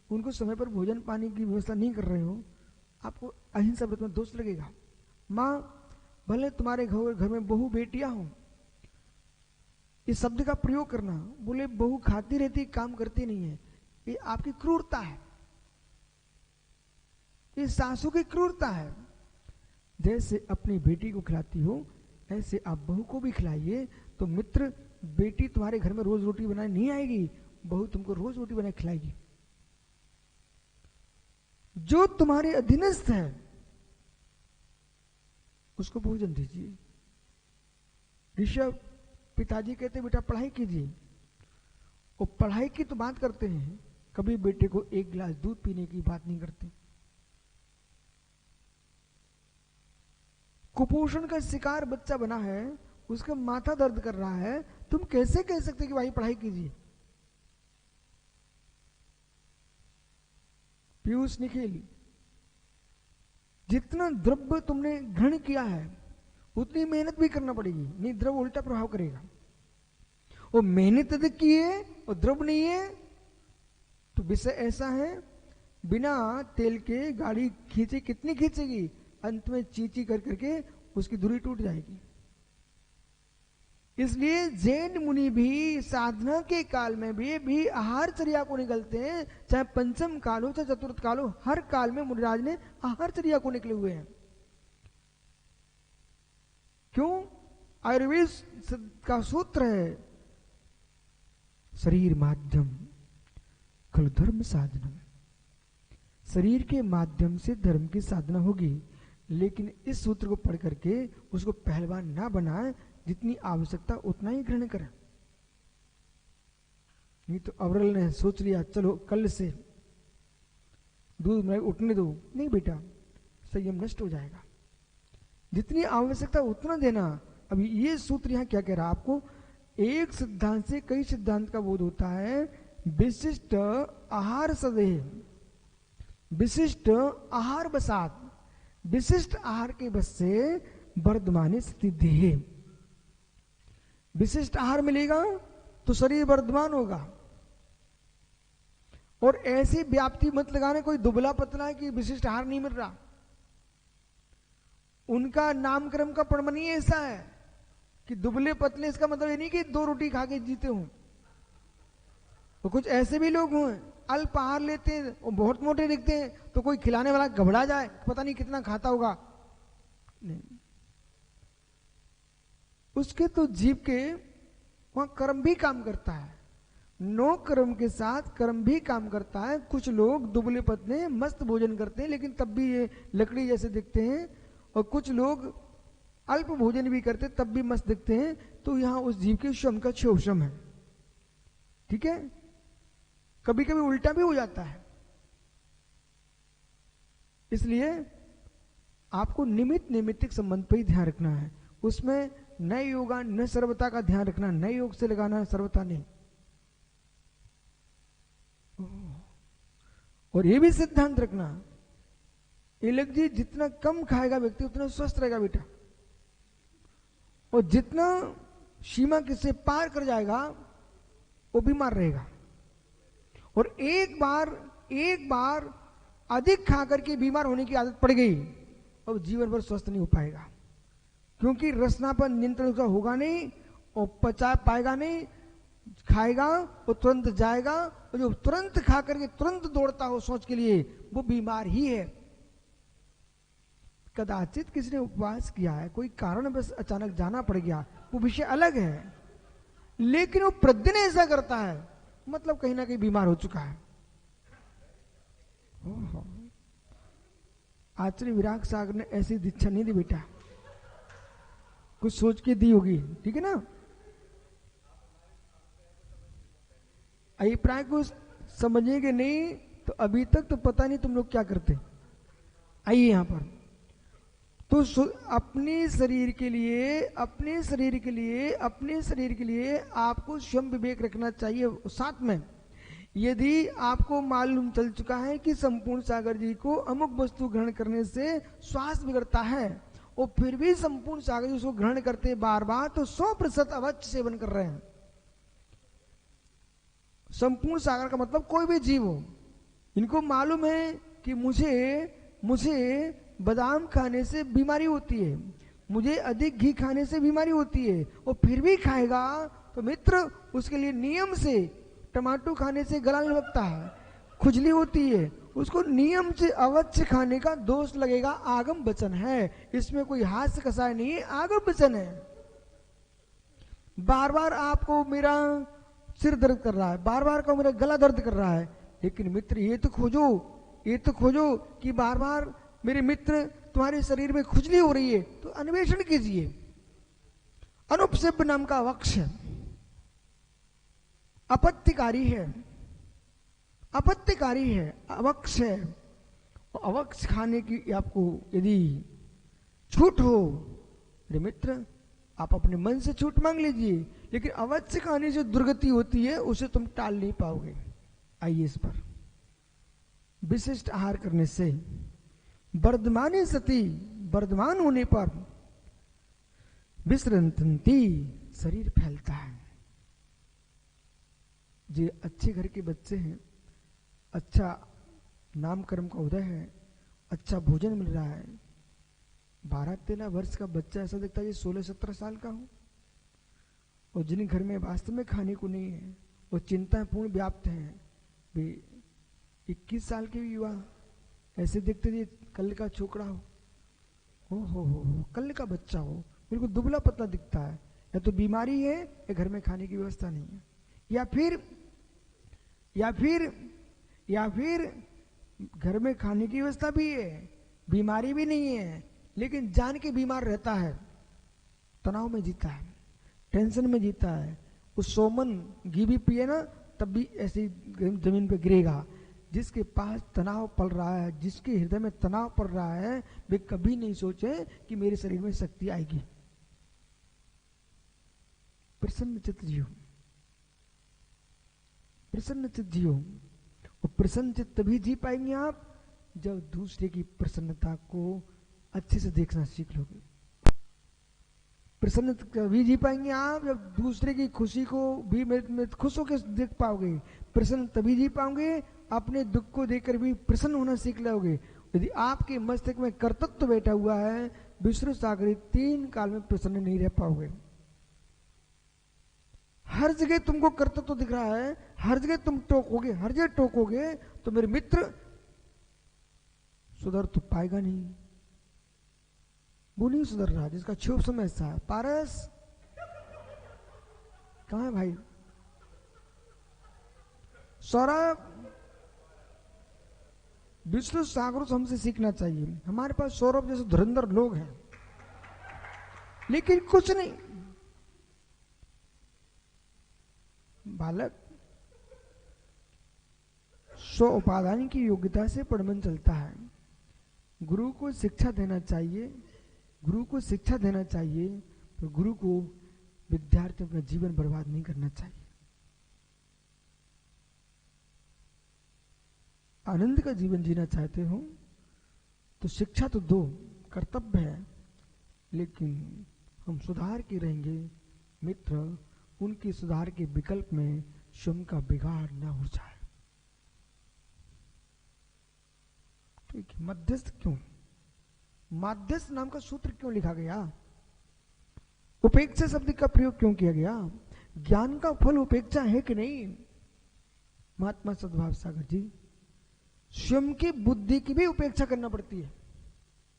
उनको समय पर भोजन पानी की व्यवस्था नहीं कर रहे हो, आपको अहिंसा व्रत में दोष लगेगा। माँ, भले तुम्हारे घर में बहू बेटियां हो, इस शब्द का प्रयोग करना, बोले बहू खाती रहती काम करती नहीं है, ये आपकी क्रूरता है, ये सासू की क्रूरता है। जैसे अपनी बेटी को खिलाती हो ऐसे आप बहू को भी खिलाइए। तो मित्र, बेटी तुम्हारे घर में रोज रोटी बनाने नहीं आएगी, बहू तुमको रोज रोटी बनाए खिलाएगी। जो तुम्हारे अधीनस्थ है उसको भोजन दीजिए। ऋषभ पिताजी कहते बेटा पढ़ाई कीजिए, वो पढ़ाई की तो बात करते हैं, कभी बेटे को एक गिलास दूध पीने की बात नहीं करते। कुपोषण का शिकार बच्चा बना है, उसका माथा दर्द कर रहा है, तुम कैसे कह सकते कि भाई पढ़ाई कीजिए। पीयूष निखेल, जितना द्रव्य तुमने ग्रहण किया है उतनी मेहनत भी करना पड़ेगी, नहीं द्रव्य उल्टा प्रभाव करेगा। वो मेहनत अधिक की है और द्रव्य नहीं है तो विषय ऐसा है, बिना तेल के गाड़ी खींचे कितनी खींचेगी, अंत में चींची कर करके उसकी धुरी टूट जाएगी। इसलिए जैन मुनि भी साधना के काल में भी आहारचर्या को निकलते हैं, चाहे पंचम काल हो चाहे चतुर्थ काल हो, हर काल में मुनिराज ने आहारचर्या को निकले हुए हैं। क्यों? आयुर्वेद का सूत्र है, शरीर माध्यम खलु धर्म साधनम। शरीर के माध्यम से धर्म की साधना होगी, लेकिन इस सूत्र को पढ़ करके उसको पहलवान ना बनाए, जितनी आवश्यकता उतना ही ग्रहण करें। नहीं तो अवरल ने सोच लिया चलो कल से दूध में उठने दो, नहीं बेटा संयम नष्ट हो जाएगा, जितनी आवश्यकता उतना देना। अभी ये सूत्र यहाँ क्या कह रहा है आपको, एक सिद्धांत से कई सिद्धांत का बोध होता है। विशिष्ट आहार सदेह, विशिष्ट आहार बसात, विशिष्ट आहार के बस से वर्धमान स्थिति है। विशिष्ट आहार मिलेगा तो शरीर वर्धमान होगा। और ऐसी व्याप्ति मत लगाने कोई दुबला पतला है कि विशिष्ट आहार नहीं मिल रहा। उनका नामकरण का प्रमाण ही ऐसा है कि दुबले पतले, इसका मतलब ये नहीं कि 2 रोटी खा के जीते हों। तो कुछ ऐसे भी लोग हों अल्प आहार लेते हैं और बहुत मोटे दिखते हैं, तो कोई खिलाने वाला घबरा जाए, पता नहीं कितना खाता होगा। नहीं, उसके तो जीव के वहां कर्म भी काम करता है, 9 कर्म के साथ कर्म भी काम करता है। कुछ लोग दुबले पतले मस्त भोजन करते हैं लेकिन तब भी ये लकड़ी जैसे दिखते हैं, और कुछ लोग अल्प भोजन भी करते तब भी मस्त दिखते हैं। तो यहां उस जीव के श्रम का क्षोषम है। ठीक है, कभी कभी उल्टा भी हो जाता है। इसलिए आपको निमित्त नैमित्तिक संबंध पर ही ध्यान रखना है, उसमें न योगा न सर्वता का ध्यान रखना, न योग से लगाना सर्वता नहीं। और ये भी सिद्धांत रखना, इलक जी जितना कम खाएगा व्यक्ति उतना स्वस्थ रहेगा बेटा, और जितना सीमा किसे पार कर जाएगा वो बीमार रहेगा। और एक बार अधिक खा करके बीमार होने की आदत पड़ गई और जीवन भर स्वस्थ नहीं हो पाएगा, क्योंकि रसना पर नियंत्रण उसका होगा नहीं और पचा पाएगा नहीं। खाएगा वो तुरंत जाएगा, और जो तुरंत खा करके तुरंत दौड़ता हो सोच के लिए वो बीमार ही है। कदाचित किसी ने उपवास किया है, कोई कारण बस अचानक जाना पड़ गया, वो विषय अलग है, लेकिन वो प्रतिदिन ऐसा करता है, मतलब कहीं ना कहीं बीमार हो चुका है। आचार्य विराग सागर ने ऐसी दीक्षा नहीं दी बेटा, कुछ सोच के दी होगी, ठीक है ना। अभिप्राय को समझेंगे नहीं तो अभी तक तो पता नहीं तुम लोग क्या करते। आइए यहां पर तो अपने शरीर के लिए आपको स्वयं विवेक रखना चाहिए। साथ में यदि आपको मालूम चल चुका है कि संपूर्ण सागर जी को अमुक वस्तु ग्रहण करने से स्वास्थ्य बिगड़ता है, और फिर भी संपूर्ण सागर जी उसको ग्रहण करते बार बार, तो 100% अवश्य सेवन कर रहे हैं। संपूर्ण सागर का मतलब कोई भी जीव हो, इनको मालूम है कि मुझे बादाम खाने से बीमारी होती है, मुझे अधिक घी खाने से बीमारी होती है, और फिर भी खाएगा तो मित्र उसके लिए नियम से टमाटो खाने से गला लपकता है, खुजली होती है, उसको नियम से अवश्य खाने का दोष लगेगा। आगम वचन है, इसमें कोई हास्य कसाय नहीं है, आगम वचन है। बार बार आपको मेरा सिर दर्द कर रहा है, बार बार को मेरा गला दर्द कर रहा है, लेकिन मित्र ये तो खोजो ये तो खोजो कि बार बार मेरे मित्र तुम्हारे शरीर में खुजली हो रही है, तो अन्वेषण कीजिए। अनुपसेव्य नाम का वक्ष अपत्यकारी है, अपत्यकारी है, अवक्ष है। अवक्ष खाने की आपको यदि छूट हो मेरे मित्र, आप अपने मन से छूट मांग लीजिए, लेकिन अवश्य खाने से दुर्गति होती है उसे तुम टाल नहीं पाओगे। आइए इस पर। विशिष्ट आहार करने से वर्धमाने सती, वर्धमान होने पर विसृंतन्ति, शरीर फैलता है। जो अच्छे घर के बच्चे हैं, अच्छा नामकर्म का उदय है, अच्छा भोजन मिल रहा है, 12-13 वर्ष का बच्चा ऐसा दिखता है 16-17 साल का हो, और जिन घर में वास्तव में खाने को नहीं है और चिंताएं पूर्ण व्याप्त हैं, वे 21 साल के युवा ऐसे दिखते थे कल का छोकरा हो, कल का बच्चा हो, बिल्कुल दुबला पतला दिखता है। या तो बीमारी है या घर में खाने की व्यवस्था नहीं है, या फिर घर में खाने की व्यवस्था भी है, बीमारी भी नहीं है, लेकिन जान के बीमार रहता है, तनाव में जीता है, टेंशन में जीता है। उस सोमन घी भी पिए ना तब भी ऐसी जमीन पे गिरेगा। जिसके पास तनाव पड़ रहा है, जिसके हृदय में तनाव पड़ रहा है, वे कभी नहीं सोचे कि मेरे शरीर में शक्ति आएगी। प्रसन्न चित्त जियो, प्रसन्न चित्त जियो। और प्रसन्न चित्त तभी जी पाएंगे आप जब दूसरे की प्रसन्नता को अच्छे से देखना सीख लोगे। प्रसन्न तभी जी पाएंगे आप जब दूसरे की खुशी को भी खुश होकर देख पाओगे। प्रसन्न तभी जी पाओगे अपने दुख को देखकर भी प्रसन्न होना सीख लोगे। यदि आपके मस्तिष्क में कर्तृत्व बैठा हुआ है, विष्णु सागरी 3 काल में प्रसन्न नहीं रह पाओगे। हर जगह तुमको कर्तृत्व दिख रहा है, हर जगह तुम टोकोगे, हर जगह टोकोगे, तो मेरे मित्र सुधर तो पाएगा नहीं। वो नहीं सुधर रहा जिसका क्षोभ समय ऐसा है। पारस कहां है भाई? सौरभ, विष्णु सागर से हमसे सीखना चाहिए। हमारे पास सौरभ जैसे धुरंधर लोग हैं, लेकिन कुछ नहीं। बालक 100 उपादान की योग्यता से पढ़मन चलता है। गुरु को शिक्षा देना चाहिए, गुरु को शिक्षा देना चाहिए, तो गुरु को विद्यार्थी अपना जीवन बर्बाद नहीं करना चाहिए। आनंद का जीवन जीना चाहते हो तो शिक्षा तो दो, कर्तव्य है, लेकिन हम सुधार के रहेंगे मित्र, उनके सुधार के विकल्प में स्वयं का बिगाड़ ना हो जाए। ठीक है, मध्यस्थ क्यों, माध्यस्थ नाम का सूत्र क्यों लिखा गया? उपेक्षा शब्द का प्रयोग क्यों किया गया? ज्ञान का फल उपेक्षा है कि नहीं? महात्मा सद्भाव सागर जी, स्वयं की बुद्धि की भी उपेक्षा करना पड़ती है।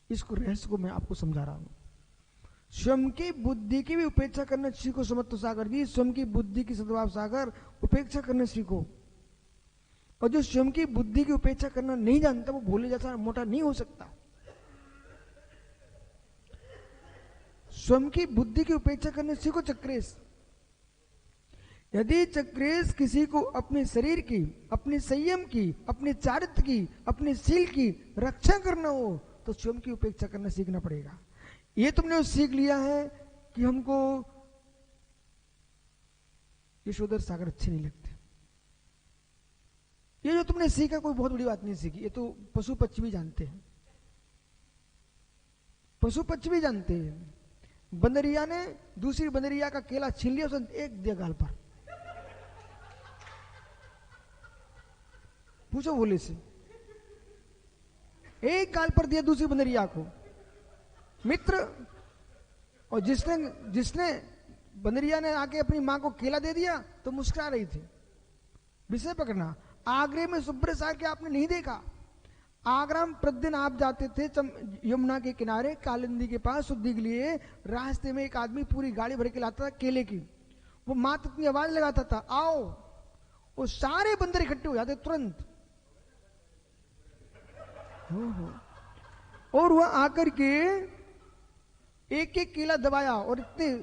इसको रहस्य को मैं आपको समझा रहा हूं। स्वयं की बुद्धि की भी उपेक्षा करना सीखो समत्व सागर जी, स्वयं की बुद्धि की सद्भाव सागर उपेक्षा करना सीखो। और जो स्वयं की बुद्धि की उपेक्षा करना नहीं जानता वो भोले जैसा मोटा नहीं हो सकता। स्वयं की बुद्धि की उपेक्षा करने सीखो चक्रेश। यदि चक्रेश किसी को अपने शरीर की, अपने संयम की, अपने चारित्र की, अपने शील की रक्षा करना हो तो स्वयं की उपेक्षा करना सीखना पड़ेगा। ये तुमने सीख लिया है कि हमको यशोधर सागर अच्छे नहीं लगते, ये जो तुमने सीखा कोई बहुत बड़ी बात नहीं सीखी, ये तो पशु पक्षी भी जानते हैं, पशु पक्षी भी जानते हैं। बंदरिया ने दूसरी बंदरिया का केला छीन लिया, उसने एक दिया गाल पर। पूछो भोले से, एक गाल पर दिया दूसरी बंदरिया को मित्र। और जिसने बंदरिया ने आके अपनी मां को केला दे दिया तो मुस्कुरा रही थी। विषय पकड़ना, आगरे में सुब्र सागर के आपने नहीं देखा? आगरा में प्रतिदिन आप जाते थे यमुना के किनारे कालिंदी के पास शुद्धि के लिए, रास्ते में एक आदमी पूरी गाड़ी भर के लाता था केले की। वो मात्र इतनी आवाज लगाता था, आओ, वो सारे बंदर इकट्ठे हो जाते तुरंत। हो। और वह आकर के एक एक केला दबाया, और इतने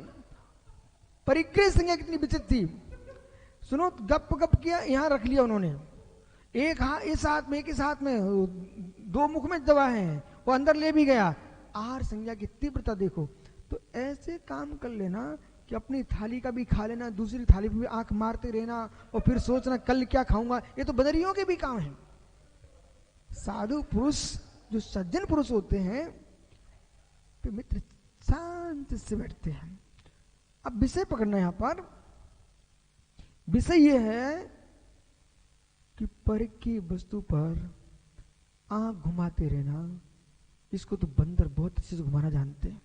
परिक्रय संज्ञा कितनी विचित्र थी। सुनो, गप गप किया, यहां रख लिया उन्होंने, एक हाथ इस हाथ में, एक इस हाथ में, दो मुख में दबाए हैं, वो अंदर ले भी गया। आहार संज्ञा की तीव्रता देखो। तो ऐसे काम कर लेना कि अपनी थाली का भी खा लेना, दूसरी थाली पे भी आंख मारते रहना, और फिर सोचना कल क्या खाऊंगा। ये तो बदरियों के भी काम है। साधु पुरुष, जो सज्जन पुरुष होते हैं, तो मित्र शांति से बैठते हैं। अब विषय पकड़ना, यहां पर विषय यह है कि पर की वस्तु पर आंख घुमाते रहना, इसको तो बंदर बहुत अच्छे से घुमाना जानते हैं।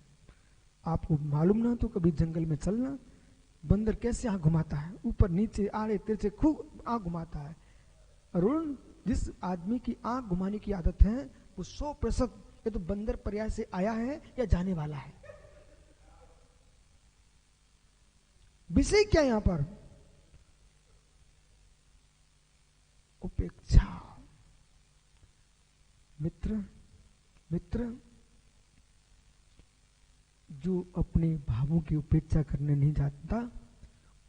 आपको मालूम ना तो कभी जंगल में चलना, बंदर कैसे आंख घुमाता है, ऊपर नीचे आड़े तिरछे खूब आंख घुमाता है। अरुण, जिस आदमी की आंख घुमाने की आदत है वो 100% ये तो बंदर पर्याय से आया है या जाने वाला है। विषय क्या यहां पर? उपेक्षा। मित्र मित्र, जो अपने भावों की उपेक्षा करने नहीं जानता,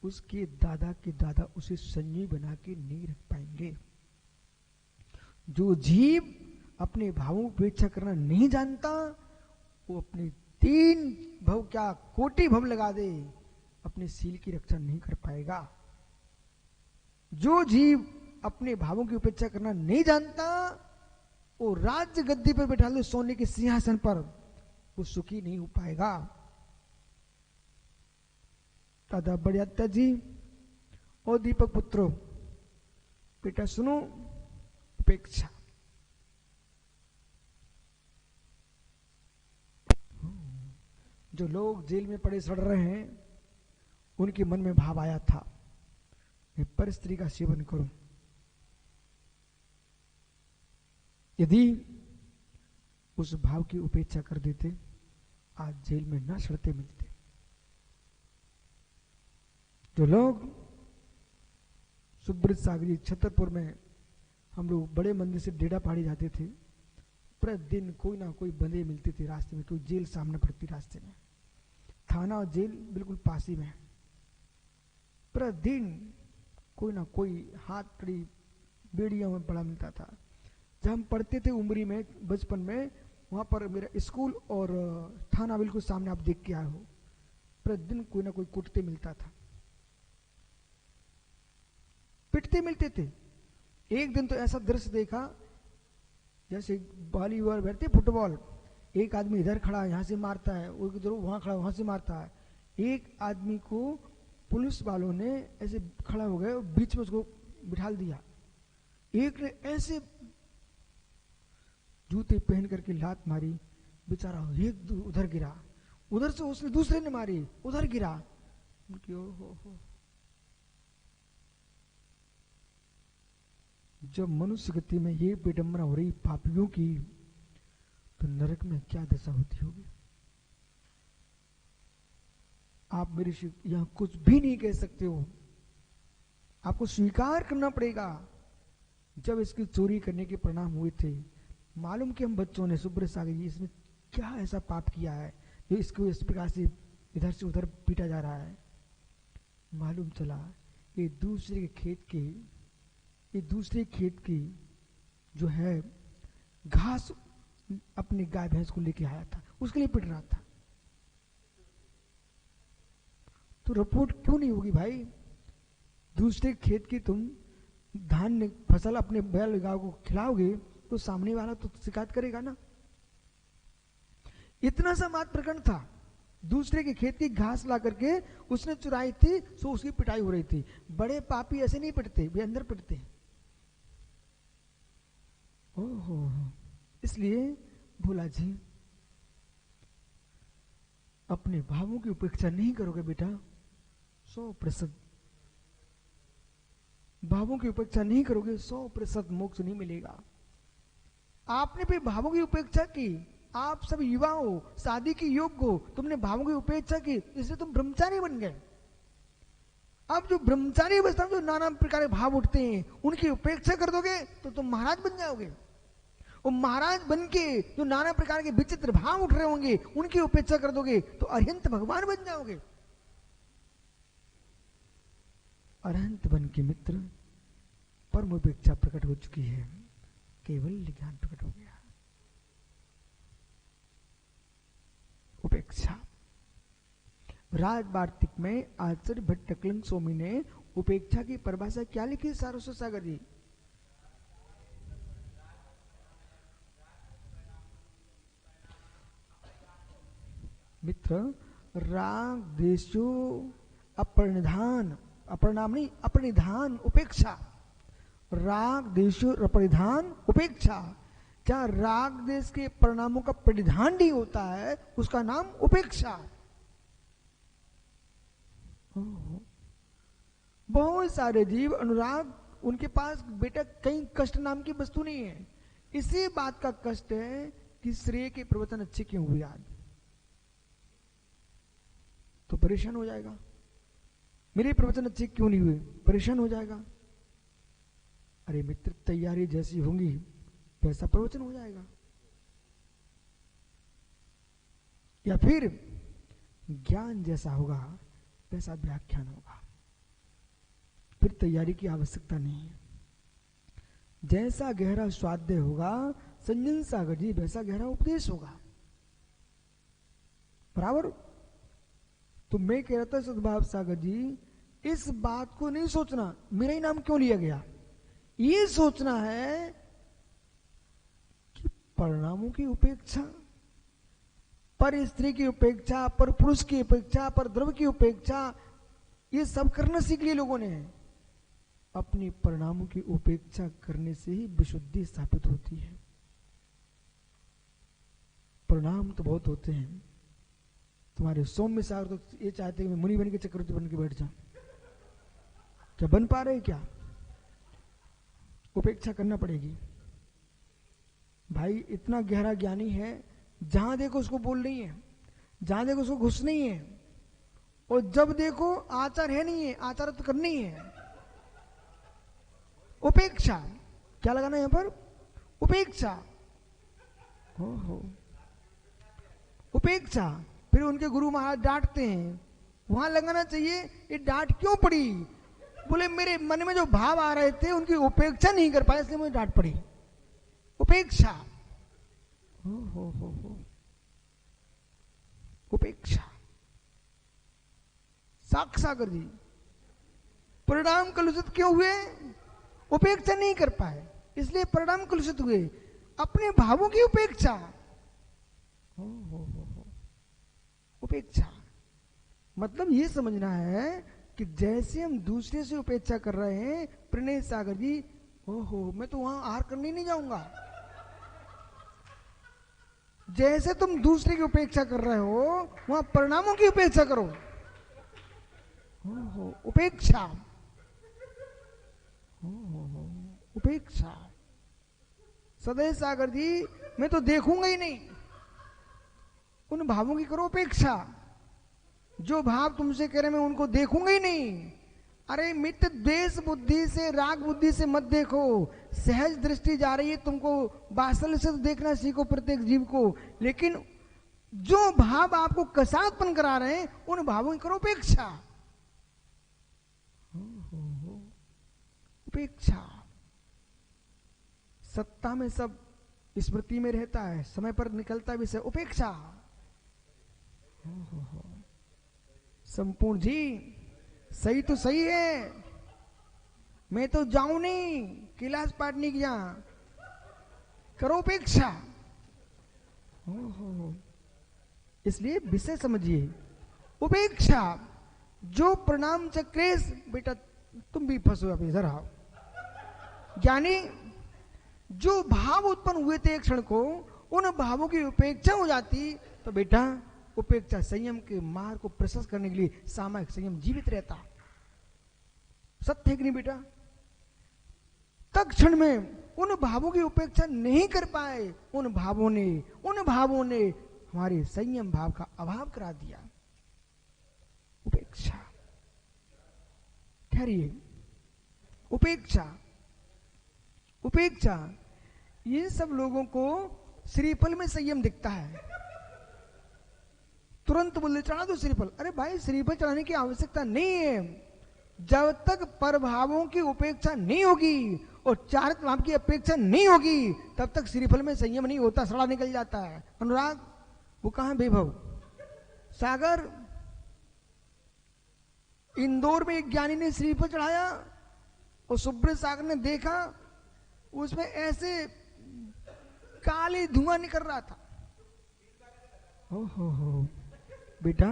उसके दादा के दादा उसे संजीव बना के नहीं रख पाएंगे। जो जीव अपने भावों की उपेक्षा करना नहीं जानता, वो अपने 3 भव क्या कोटि भव लगा दे, अपने सील की रक्षा नहीं कर पाएगा। जो जीव अपने भावों की उपेक्षा करना नहीं जानता, वो राज्य गद्दी पर बैठा दो सोने के सिंहासन पर, वो सुखी नहीं हो पाएगा। दादा बड़ियात्या जी और दीपक पुत्रो, बेटा सुनो, उपेक्षा। जो लोग जेल में पड़े सड़ रहे हैं, उनके मन में भाव आया था, मैं पर स्त्री का सेवन करूं। यदि उस भाव की उपेक्षा कर देते, आज जेल में ना सड़ते मिलते। जो लोग सुब्रत सागरी छतरपुर में, हम लोग बड़े मंदिर से डेढ़ा पहाड़ी जाते थे, प्रतिदिन कोई ना कोई बंदे मिलते थे रास्ते में, कोई जेल सामने पड़ती रास्ते में, थाना और जेल बिल्कुल पास ही में। प्रतिदिन कोई ना कोई हाथ कड़ी बेड़ियों में पड़ा मिलता था। जब हम पढ़ते थे उमरी में, बचपन में, वहां पर मेरा स्कूल और थाना बिल्कुल सामने, आप देख के आए हो। प्रतिदिन कोई ना कोई कुटते मिलता था, पिटते मिलते थे। एक दिन तो ऐसा दृश्य देखा, जैसे वॉलीबॉल बैठते फुटबॉल, एक आदमी इधर खड़ा यहां से मारता है, वो इधर वहां खड़ा वहां से मारता है। एक आदमी को पुलिस वालों ने ऐसे खड़ा हो गए और बीच में उसको बिठा दिया। एक ने ऐसे जूते पहन करके लात मारी, बेचारा एक उधर गिरा, उधर से उसने दूसरे ने मारी, उधर गिरा। हो। जब मनुष्य गति में ये विडंबना हो रही पापियों की, तो नरक में क्या दशा होती होगी। आप मेरे से यहां कुछ भी नहीं कह सकते हो, आपको स्वीकार करना पड़ेगा। जब इसकी चोरी करने के परिणाम हुए थे, मालूम कि हम बच्चों ने सुब्रत सागर जी इसमें क्या ऐसा पाप किया है जो इसको इस प्रकार से इधर से उधर पीटा जा रहा है। मालूम चला ये दूसरे खेत की जो है घास अपनी गाय भैंस को लेके आया था, उसके लिए पिट रहा था। तो रिपोर्ट क्यों नहीं होगी भाई? दूसरे खेत की तुम धान फसल अपने बैल गांव को खिलाओगे तो सामने वाला तो शिकायत करेगा ना। इतना सा मात्र प्रकरण था, दूसरे के खेत की घास ला करके उसने चुराई थी, सो उसकी पिटाई हो रही थी। बड़े पापी ऐसे नहीं पिटते, वे अंदर पिटते हैं। ओहो, इसलिए भोला जी, अपने भावों की उपेक्षा नहीं करोगे बेटा, 100% भावों की उपेक्षा नहीं करोगे, 100% मोक्ष नहीं मिलेगा। आपने भी भावों की उपेक्षा की, आप सब युवा हो, शादी के योग्य हो, तुमने भावों की उपेक्षा की, इसलिए तुम ब्रह्मचारी बन गए। अब जो ब्रह्मचारी अवस्था में जो नाना प्रकार के भाव उठते हैं, उनकी उपेक्षा कर दोगे तो तुम महाराज बन जाओगे। वो महाराज बन के जो नाना प्रकार के विचित्र भाव उठ रहे होंगे उनकी उपेक्षा कर दोगे तो अरिहंत भगवान बन जाओगे। अरिहंत बन के मित्र परम उपेक्षा प्रकट हो चुकी है, केवल ज्ञान प्रकट हो गया। उपेक्षा राज वार्तिक में आचार्य भट्ट टकलंग स्वामी ने उपेक्षा की परिभाषा क्या लिखी सारस्वत सागर जी? मित्र राग देशो अपरिधान, अपरिणाम नहीं अपरिधान उपेक्षा, राग देशो अपरिधान उपेक्षा। क्या राग देश के परिणामों का परिधान नहीं होता है उसका नाम उपेक्षा। बहुत सारे जीव अनुराग उनके पास बेटा कहीं कष्ट नाम की वस्तु नहीं है, इसी बात का कष्ट है कि श्रेय के प्रवचन अच्छे क्यों हुए आज, तो परेशान हो जाएगा। मेरे प्रवचन अच्छे क्यों नहीं हुए, परेशान हो जाएगा। अरे मित्र तैयारी जैसी होंगी वैसा प्रवचन हो जाएगा। या फिर ज्ञान जैसा होगा वैसा व्याख्यान होगा, फिर तैयारी की आवश्यकता नहीं है। जैसा गहरा स्वाध्याय होगा संजन सागर जी वैसा गहरा उपदेश होगा, बराबर। तो मैं कह रहा था सद्भाव सागर जी इस बात को नहीं सोचना मेरा ही नाम क्यों लिया गया, ये सोचना है कि परिणामों की उपेक्षा, पर स्त्री की उपेक्षा, पर पुरुष की उपेक्षा, पर द्रव्य की उपेक्षा, ये सब करना सीख लिए लोगों ने। अपनी परिणामों की उपेक्षा करने से ही विशुद्धि स्थापित होती है। परिणाम तो बहुत होते हैं, तुम्हारे सौम्य सागर तो ये चाहते हैं कि मैं मुनि बन के चक्रवर्ती बन के बैठ जाऊं, क्या बन पा रहे क्या? उपेक्षा करना पड़ेगी। भाई इतना गहरा ज्ञानी है, जहां देखो उसको बोल नहीं है, जहां देखो उसको घुस नहीं है, और जब देखो आचार है नहीं है, आचार तो करनी है। उपेक्षा क्या लगाना यहां पर? उपेक्षा। हो उपेक्षा। फिर उनके गुरु महाराज डांटते हैं, वहां लगाना चाहिए ये डांट क्यों पड़ी? बोले मेरे मन में जो भाव आ रहे थे उनकी उपेक्षा नहीं कर पाए इसलिए मुझे डांट पड़ी। उपेक्षा। हो उपेक्षा। सागर जी परिणाम कलुषित क्यों हुए? उपेक्षा नहीं कर पाए इसलिए परिणाम कलुषित हुए, अपने भावों की उपेक्षा। हो उपेक्षा मतलब ये समझना है कि जैसे हम दूसरे से उपेक्षा कर रहे हैं, प्रणय सागर जी ओहो मैं तो वहां आहार करने नहीं जाऊंगा। जैसे तुम दूसरे की उपेक्षा कर रहे हो वहां परिणामों की उपेक्षा करो। ओहो उपेक्षा। उपेक्षा। सदैव सागर जी मैं तो देखूंगा ही नहीं, उन भावों की करो उपेक्षा। जो भाव तुमसे कह रहे मैं उनको देखूंगा ही नहीं। अरे मित्र द्वेष बुद्धि से राग बुद्धि से मत देखो, सहज दृष्टि जा रही है तुमको, वात्सल्य से देखना सीखो प्रत्येक जीव को, लेकिन जो भाव आपको कसातपन करा रहे हैं उन भावों की करो उपेक्षा। उपेक्षा। सत्ता में सब स्मृति में रहता है, समय पर निकलता विषय उपेक्षा। संपूर्ण जी सही तो सही है, मैं तो जाऊं नहीं कैलाश पाटनी की, यहां करो उपेक्षा। इसलिए विषय समझिए उपेक्षा। जो प्रणाम चक्रेश बेटा तुम भी फंसो अभी इधर आओ, यानी जो भाव उत्पन्न हुए थे एक क्षण को उन भावों की उपेक्षा हो जाती तो बेटा उपेक्षा संयम के मार्ग को प्रशस्त करने के लिए सामायिक संयम जीवित रहता। सत्य है कि नहीं बेटा? तत्क्षण में उन भावों की उपेक्षा नहीं कर पाए, उन भावों ने हमारे संयम भाव का अभाव करा दिया। उपेक्षा। ठहरिए, उपेक्षा। उपेक्षा इन सब लोगों को श्रीफल में संयम दिखता है, तुरंत बोले चढ़ा दो श्रीफल। अरे भाई, श्रीफल चढ़ाने की आवश्यकता नहीं है। जब तक परभावों की उपेक्षा नहीं होगी और चारित्र भाव की अपेक्षा नहीं होगी, तब तक श्रीफल में संयम नहीं होता, सड़ा निकल जाता है। अनुराग, वो कहां वैभव सागर, इंदौर में एक ज्ञानी ने श्रीफल चढ़ाया और सुब्रत सागर ने देखा उसमें ऐसे काले धुआं निकल रहा था। हो बेटा,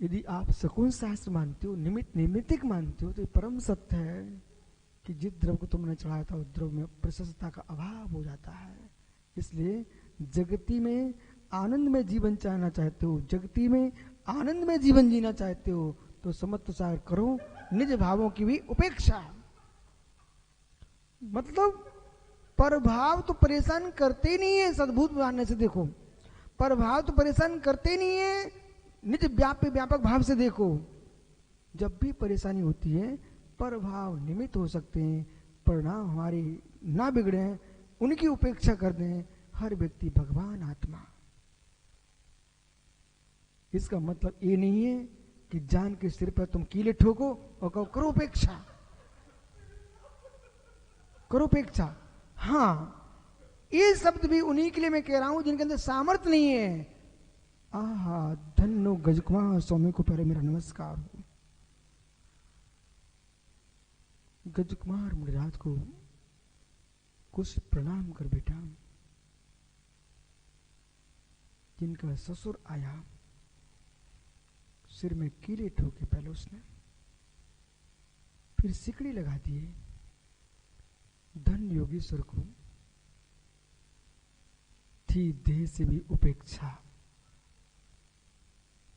यदि आप सकुन शास्त्र मानते हो, निमित्तिक मानते हो, तो परम सत्य है कि जिस द्रव को तुमने चढ़ाया था उस द्रव में प्रशस्तता का अभाव हो जाता है। इसलिए जगती में आनंद में जीवन चाहना चाहते हो, जगती में आनंद में जीवन जीना चाहते हो, तो समत्वसार करो, निज भावों की भी उपेक्षा। मतलब परभाव तो परेशान करते ही नहीं है, सद्भूत मानने से देखो, परभाव तो परेशान करते नहीं है, निज व्यापक भाव से देखो। जब भी परेशानी होती है, परभाव निमित्त हो सकते हैं, परिणाम हमारी ना बिगड़े, उनकी उपेक्षा कर दें। हर व्यक्ति भगवान आत्मा। इसका मतलब ये नहीं है कि जान के सिर पर तुम कीले ठोको और कहो करो उपेक्षा, करो उपेक्षा। हाँ, ये शब्द भी उन्हीं के लिए मैं कह रहा हूं जिनके अंदर सामर्थ्य नहीं है। आहा, धन्नो गजकुमार स्वामी को पहले मेरा नमस्कार हो। गजकुमार मुनिराज को कुछ प्रणाम कर बेटा। जिनका ससुर आया, सिर में कीले ठोके पहले उसने, फिर सिकड़ी लगा दिए। धन योगेश्वर को थी देह से भी उपेक्षा,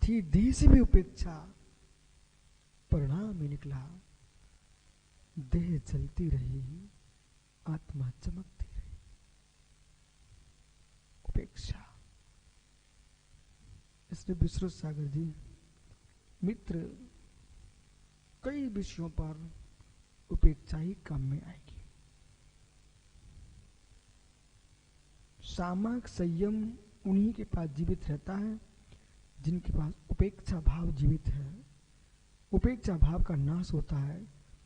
थी देह से भी उपेक्षा, परिणाम ही निकला, देह जलती रही, आत्मा चमकती रही। उपेक्षा। इसलिए विश्रुत सागर जी मित्र कई विषयों पर उपेक्षा ही काम में आएगी। सामक संयम उन्हीं के पास जीवित रहता है जिनके पास उपेक्षा भाव जीवित है। उपेक्षा भाव का नाश होता है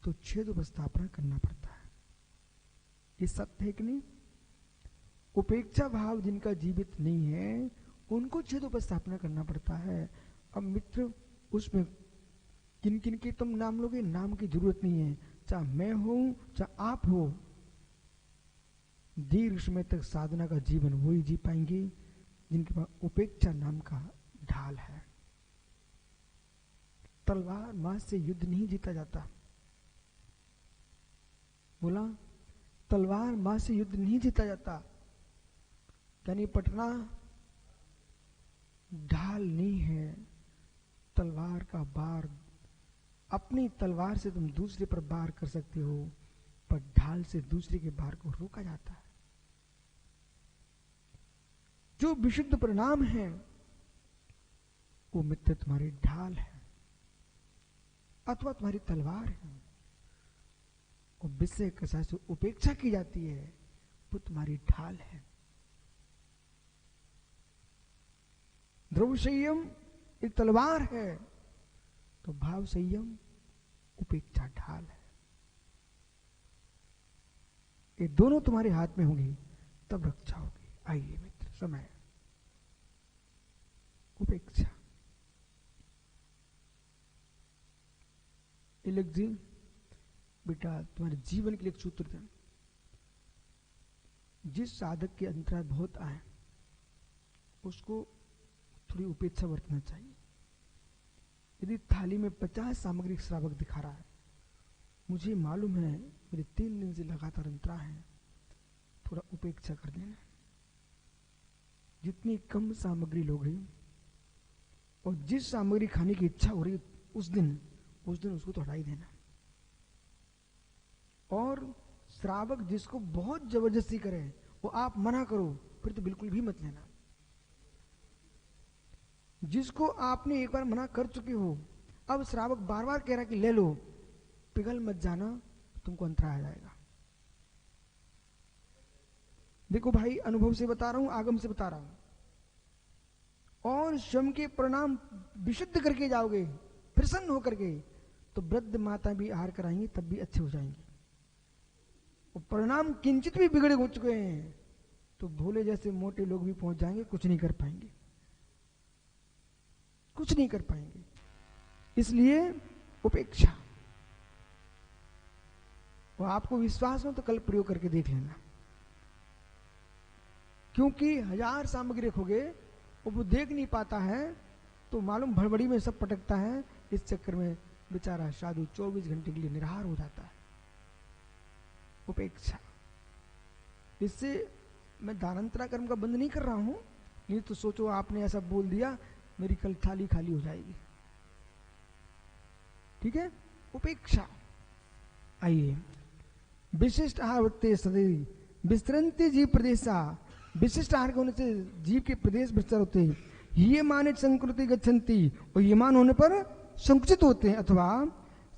तो छेद उपस्थापना करना पड़ता है। ये सत्य है कि नहीं? उपेक्षा भाव जिनका जीवित नहीं है उनको छेद उपस्थापना करना पड़ता है। अब मित्र, उसमें किन किन के तुम नाम लोगे, नाम की जरूरत नहीं है। चाहे मैं हूं चाहे आप हो, दीर्घ समय तक साधना का जीवन वही जी पाएंगे जिनके पास उपेक्षा नाम का ढाल है। तलवार मास से युद्ध नहीं जीता जाता। बोला, तलवार मास से युद्ध नहीं जीता जाता। यानी पटना ढाल नहीं है, तलवार का बार। अपनी तलवार से तुम दूसरे पर बार कर सकते हो, पर ढाल से दूसरे के बार को रोका जाता है। जो विशुद्ध परिणाम है वो मित्र तुम्हारी ढाल है अथवा तुम्हारी तलवार है। और विषय कसा से उपेक्षा की जाती है वो तुम्हारी ढाल है। ध्रुव संयम एक तलवार है तो भाव संयम उपेक्षा ढाल है। ये दोनों तुम्हारे हाथ में होंगी तब रक्षा होगी। आइए मित्र, समय उपेक्षा। तिलक जी बेटा, तुम्हारे जीवन के लिए एक सूत्र था। जिस साधक के अंतराय बहुत आए उसको थोड़ी उपेक्षा बरतना चाहिए। यदि थाली में 50 सामग्री श्रावक दिखा रहा है, मुझे मालूम है मेरे 3 दिन से लगातार अंतराय है, थोड़ा उपेक्षा कर देना। जितनी कम सामग्री लोगे और जिस सामग्री खाने की इच्छा हो रही उस दिन उसको तो हटा ही देना। और श्रावक जिसको बहुत जबरदस्ती करे वो आप मना करो, फिर तो बिल्कुल भी मत लेना। जिसको आपने एक बार मना कर चुके हो, अब श्रावक बार बार कह रहा कि ले लो, पिघल मत जाना, तुमको अंतराय आ जाएगा। देखो भाई, अनुभव से बता रहा हूं, आगम से बता रहा हूं। और स्वयं के परिणाम विशुद्ध करके जाओगे, प्रसन्न होकर के, तो वृद्ध माता भी आहार कराएंगी, तब भी अच्छे हो जाएंगे। और परिणाम किंचित भी बिगड़े हो चुके हैं तो भोले जैसे मोटे लोग भी पहुंच जाएंगे, कुछ नहीं कर पाएंगे, कुछ नहीं कर पाएंगे। इसलिए उपेक्षा। और आपको विश्वास हो तो कल प्रयोग करके देख लेना, क्योंकि 1000 सामग्री रखोगे और वो देख नहीं पाता है तो मालूम भड़बड़ी में सब पटकता है। इस चक्कर में बेचारा साधु 24 घंटे के लिए निराहार हो जाता है। उपेक्षा। इससे मैं दानंतरा कर्म का बंद नहीं कर रहा हूं, नहीं तो सोचो आपने ऐसा बोल दिया मेरी कल थाली खाली हो जाएगी। ठीक है, उपेक्षा। आइए, विशिष्ट आहार वत्ते सदैव विस्तरन्ति जीव प्रदेशा। विशिष्ट आहार के होने से जीव के प्रदेश विस्तार होते हैं। ये माने संकृति गच्छन्ति, और ये मान होने पर संकुचित होते हैं। अथवा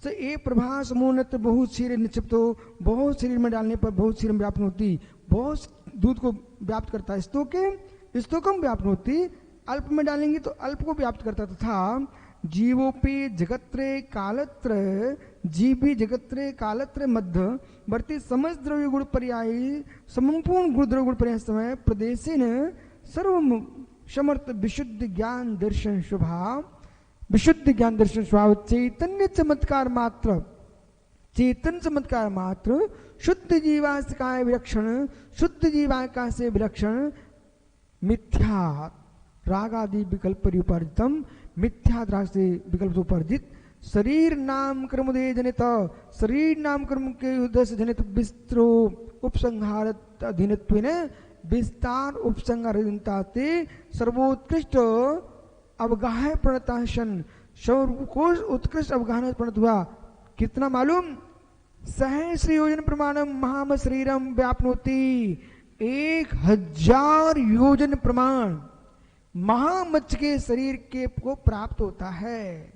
स ए प्रभा समोन्नत बहुत शरीर निक्षिप्त हो, बहुत शरीर में डालने पर बहुत शरीर में व्याप्त होती, बहुत दूध को व्याप्त करता है। स्तोकम व्याप्त होती, अल्प में डालेंगे तो अल्प को व्याप्त करता। तथा जीवोपि जगत्रे कालत्र, जीव भी जगत्रे कालत्र मध्य वर्ती समस्त द्रव्य गुण पर्यायी संपूर्ण गुण द्रव्य गुण पर्याय समय प्रदेशेन सर्व समर्थ विशुद्ध ज्ञान दर्शन स्वभाव, विशुद्ध ज्ञान दर्शन स्वभाव चैतन्य चमत्कार मात्र, चेतन चमत्कार मात्र शुद्ध जीवाकाय विलक्षण, शुद्ध जीवाका से विलक्षण मिथ्या राग आदि विकल्प परिवर्तम, मिथ्या राग से विकल्प उपर्जित शरीर नाम कर्म दे जनित, शरीर नाम कर्म के उद्देश्य से जनित विस्तरो उपसंहार अधीनत्वेन विस्तार उपसंहारते सर्वोत्कृष्ट अवगाह प्रणता सन, सर्वोत्कृष्ट उत्कृष्ट अवगाहन प्रणत हुआ। कितना मालूम? सहस्र योजन प्रमाणम महाम शरीरम व्यापनोति, 1000 योजन प्रमाण महामच्छ के शरीर के को प्राप्त होता है।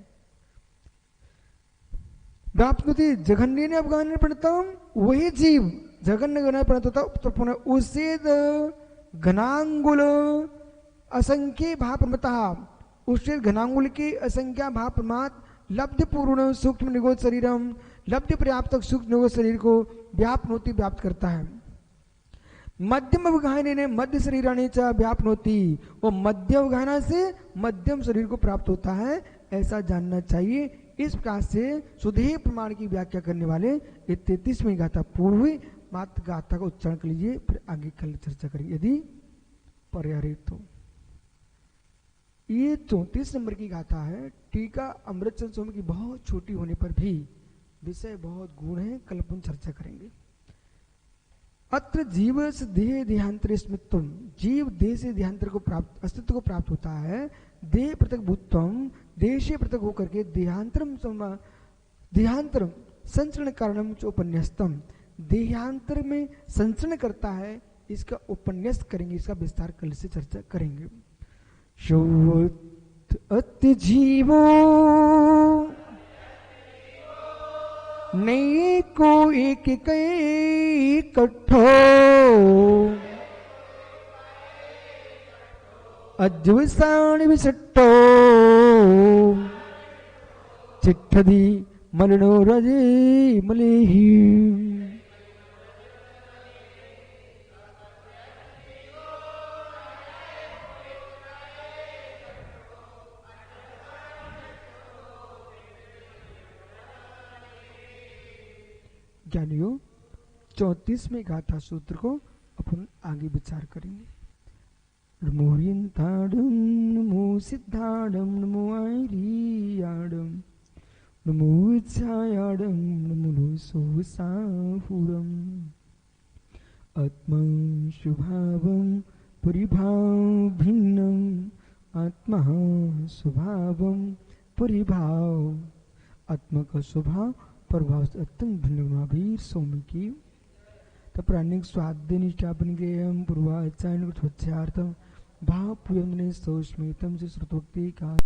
व्याप्नोति जघन्य अवगाहन प्रणतम, वही जीव जघन्य प्रणत होता तो उसे घनांगुल असंख्य भाव प्रमता, उससे घनांगुल के असंख्या भाव प्रमात लब्ध पूर्ण सूक्ष्म निगोद शरीरम, लब्ध पर्याप्त सूक्ष्म निगोद शरीर को व्यापनोति व्याप्त करता है। मध्यम अवगाहने ने मध्य शरीराने च व्यापनोति, वो मध्य अवगाहना से मध्यम शरीर को प्राप्त होता है, ऐसा जानना चाहिए। इस प्रकार से सुधेय प्रमाण की व्याख्या करने वाले 33वीं गाथा पूर्व हुई। मात्र गाथा का उच्चारण कर लीजिए, फिर आगे कल चर्चा करेंगे यदि पर्याप्त तो। ये 34 नंबर की गाथा है। टीका अमृतचंद स्वामी की बहुत छोटी होने पर भी विषय बहुत गुण है, कल अपन चर्चा करेंगे। अत्र जीव से देह देहांतर स्मृतम, जीव देह से देहांतर को प्राप्त अस्तित्व को प्राप्त होता है। देह पृथक भूतम, देह से पृथक होकर के देहांतरम संचरण कारणम चोपन्यस्तम, देहांतर में संचरण करता है। इसका उपन्यास करेंगे, इसका विस्तार कल से चर्चा करेंगे। अत्य जीवो नये को एक इकट्ठो, अज्वसाण विसट्टो चिट्ठदी मलिनो रजे मलेही। ज्ञानियों, 34वें गाथा सूत्र को अपन आगे विचार करेंगे। नमो रियंताडम, नमो सिद्धाडम, नमो आयरियाडम, नमो इच्छायाडम, नमो सोसाहुरम। आत्मा स्वभावम परिभाव भिन्नम, आत्मा स्वभावम परिभाव, आत्मा का स्वभाव प्रभाव से अत्यंत भिन्न सौम्य की प्राणिक स्वाद्य निष्ठापन गेयम पूर्वाचार्य भाव प्रियम ने सौस्मितम से श्रुतोक्ति का